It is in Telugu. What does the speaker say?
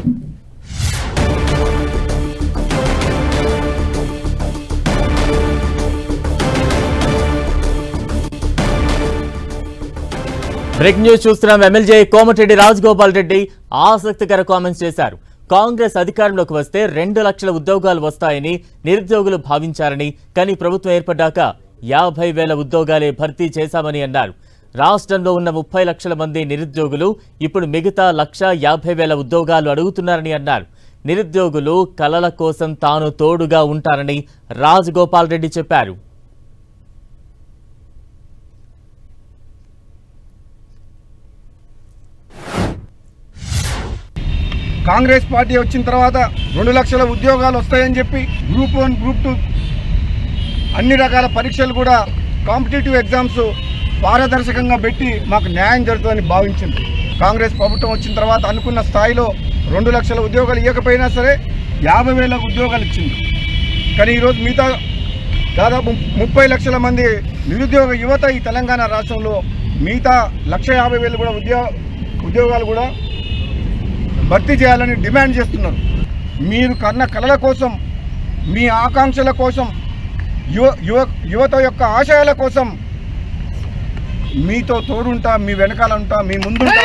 బ్రేకింగ్ న్యూస్ చూస్తున్నాం. ఎమ్మెల్యే కోమటిరెడ్డి రాజగోపాల్ రెడ్డి ఆసక్తికర కామెంట్స్ చేశారు. కాంగ్రెస్ అధికారంలోకి వస్తే 2 లక్షల ఉద్యోగాలు వస్తాయని నిరుద్యోగులు భావించారని, కానీ ప్రభుత్వం ఏర్పడ్డాక 50,000 ఉద్యోగాలే భర్తీ చేశామని అన్నారు. రాష్ట్రంలో ఉన్న 30 లక్షల మంది నిరుద్యోగులు ఇప్పుడు మిగతా 1,50,000 ఉద్యోగాలు అడుగుతున్నారని అన్నారు. నిరుద్యోగులు కలల కోసం తాను తోడుగా ఉంటారని రాజగోపాల్ రెడ్డి చెప్పారు. కాంగ్రెస్ పార్టీ వచ్చిన తర్వాత 2 లక్షల ఉద్యోగాలు వస్తాయని చెప్పి గ్రూప్ 1 గ్రూప్ 2 అన్ని రకాల పరీక్షలు కూడా కాంపిటేటివ్ ఎగ్జామ్స్ పారదర్శకంగా పెట్టి మాకు న్యాయం జరుగుతుందని భావించింది. కాంగ్రెస్ ప్రభుత్వం వచ్చిన తర్వాత అనుకున్న స్థాయిలో 2 లక్షల ఉద్యోగాలు ఇవ్వకపోయినా సరే 50,000 ఉద్యోగాలు ఇచ్చింది. కానీ ఈరోజు మిగతా దాదాపు 30 లక్షల మంది నిరుద్యోగ యువత ఈ తెలంగాణ రాష్ట్రంలో మిగతా 1,50,000 కూడా ఉద్యోగాలు కూడా భర్తీ చేయాలని డిమాండ్ చేస్తున్నారు. మీరు కన్న కలల కోసం, మీ ఆకాంక్షల కోసం, యువత యొక్క ఆశయాల కోసం మీతో తోడుంటా, మీ వెనకాల ఉంటా, మీ ముందుంటా.